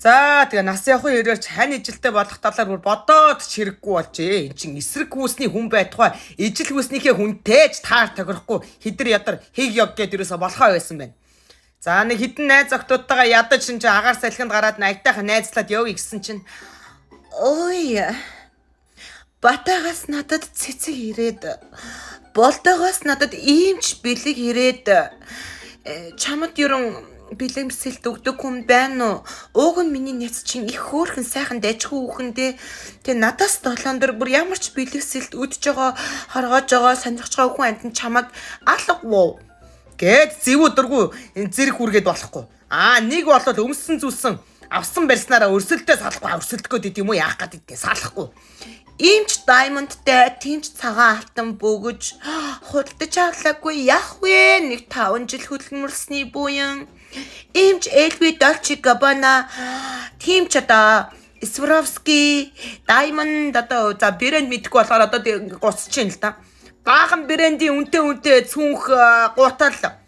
За тэгээ нас явахын ирээрч хань ижилтэй болох талаар бүр бодоод ч хэрэггүй болжээ. Энд чин эсрэг хүүсний хүн байтугай ижил хүүснийхээ хүнтэйч таар тохирохгүй хидэр ядар хиг ёг гэд юусаа болохоо байсан байна. За нэг хідэн найз охтуудтайгаа ядаж шинж агаар салхинд гараад найтайхан найзлаад явъя гэсэн чинь ой батагаас надад цэцэг ирээд болдогоос надад иймч бэлэг ирээд чамд ерөн бэлэмсэлт өгдөг хүн байна уу? Уг нь миний няц чинь их хөөрхөн сайхан дайчгүй хүүхэндээ. Тэгээ надаас долоондөр бүр ямар ч бэлэмсэлт өдөж байгаа, хоргоож байгаа, сонирхож байгаа хүн амтан чамаг алгавуу. Гэт зэвүү дургу зэрэг хүргээд болохгүй. Нэг болол өмссөн зүсэн авсан барьснараа өрсөлдөө салахгүй, өрсөлдөхөд идэм үү яах гэдэг салахгүй. Иймч даймондтай тэнч цагаан алтан бөгөж худалдаж авлаагүй яах вэ? Нэг 5 жил хөдөлмөрсний буян. Иймч Элви Дольче Габбана тимч одоо Сваровски даймонд одоо за брэнд мэдгүй болохоор одоо гусч чинь л да. Баахан брэндийн үнтэй цүнх гутал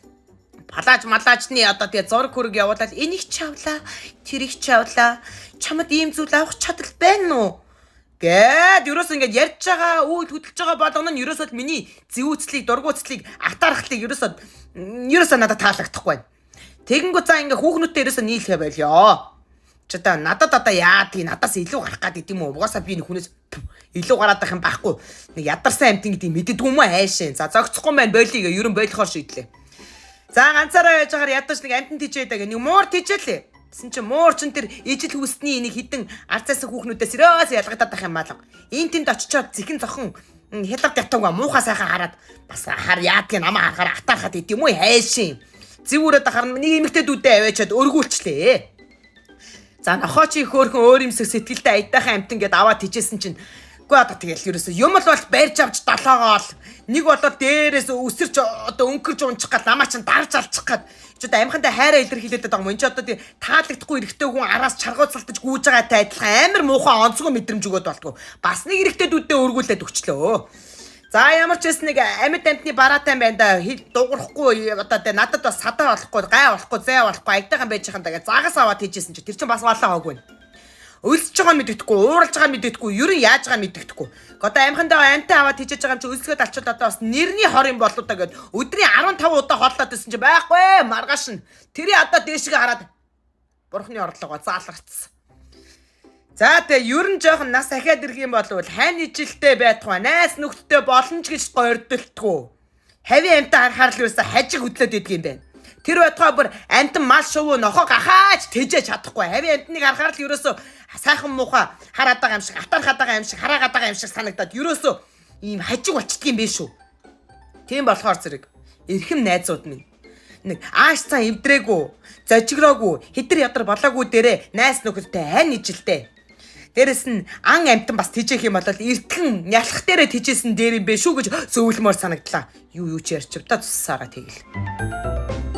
палаж малаажны одоо тэгээ зураг хөрөг явуулаад энийг чавлаа, тэрийг чавлаа. Чамд ийм зүйл авах чадал байна уу? Гэт ерөөс ингэж ярьж байгаа үйл хөдлөж байгаа болгоно нь ерөөсөө миний зэвүүцлийг, дургуйцлыг, атаархлыг ерөөсөө надад таалагдахгүй байна. Тэгэнгүүт за ингээ хүүхнүүдтэй ерөөсөө нийлхэ байлё. Ч одоо надад одоо яадгийг надаас илүү гарах гэдэг юм уу? Угаасаа би нэг хүнээс илүү гараад байх юм байхгүй. Нэг ядарсан амтын гэдэг мэддэггүй юм аашин. За зогцохгүй байна бойлыг ерөн бойлохоор шийдлээ. За ганцаараа яж хагаар ядаж нэг амтан тижээд байгаа нэг муур тижээлээ. Тэсэн чи муур чин тэр ижил хүсний нэг хідэн арцаасан хүүхнүүдээс ерөөс ялгадаад байх юм малга. Энд тэнд очичоод зихэн зохон хялгад ятаагаа муухай сайхан хараад бас хар яадгийг намаа харахаар атаархад идэм үү хайшин. Зэвүүрээд харна нэг эмэгтэй дүүдээ аваачаад өргүүлчлээ. За нохоо чи хөөхөн өөр юмсэг сэтгэлдээ айдаахан амтан гэд аваад тижсэн чинь үгүй одоо тэгэл ерөөсө юм л бол барьж авч долоогоол нэг болоод дээрээс өсөрч одоо өнгөрч унчих гал намаа чинь дарж алчих гад ч одоо амхандаа хайраа илэрхийлээд байгаа юм. Энд чи одоо тий таалагдахгүй эрэгтэй хүн араас чаргууцалтаж гүйж байгаатай адилхан амар муухай онцгой мэдрэмж өгöd болтгоо. Бас нэг эрэгтэй дүүдээ өргүүлээд өчлөө. За ямар ч байсан нэг амьд амтны бараатай байна да дуурахгүй одоо тэ надад бас садаа болохгүй гай болохгүй зай болохгүй айдаахан байж хань тагаа загас аваад хийжсэн чи тэр чин бас валаа хоогүй. Өлсөж байгаа мэддэхгүй, ууралж байгаа мэддэхгүй, ерөн яаж байгаа мэддэхгүй. Одоо амхандаа амтаа аваад хийжэж байгаа юм чи өлсгөөд алчаад одоо бас нэрний хор юм болоо та гэд өдрийн 15 удаа хооллоод байсан чи байхгүй маргааш нь тэрий одоо дээшгээ хараад бурхны орлогоо заалгарцсан. За тэгээ ерөн жоохон нас ахаад ирэх юм болвол хань ижилтэй байтугай найс нөхдөдтэй боломж гэж гордолтгүй. Хави амтаа харахаар л юуса хажиг хөдлөөд идэг юм байна. Тэр байтугай бүр амтан мал шувуу нохоо гахаач тэжээж чадахгүй. Хави амтныг харахаар л ерөөсөө сайхан муухай хараад байгаа юм шиг, атархаад байгаа юм шиг, хараагаад байгаа юм шиг санагдаад ерөөсөө ийм хажиг болчдөг юм биш үү. Тийм болохоор зэрэг эрхэм найзууд минь нэг ааш цаа эвдрээгүй, зожигроогүй, хитэр ядар болоогүй дээрээ найс нөхөдтэй хань ижилтэй. Дээрэс нь ан амтан бас тижээх юм бол эртгэн нялах дээрээ тижээсэн дээр юм бэ шүү гэж зөвлөмөр санагдлаа. Юу ч ярьчих та туссаараа тэгэл.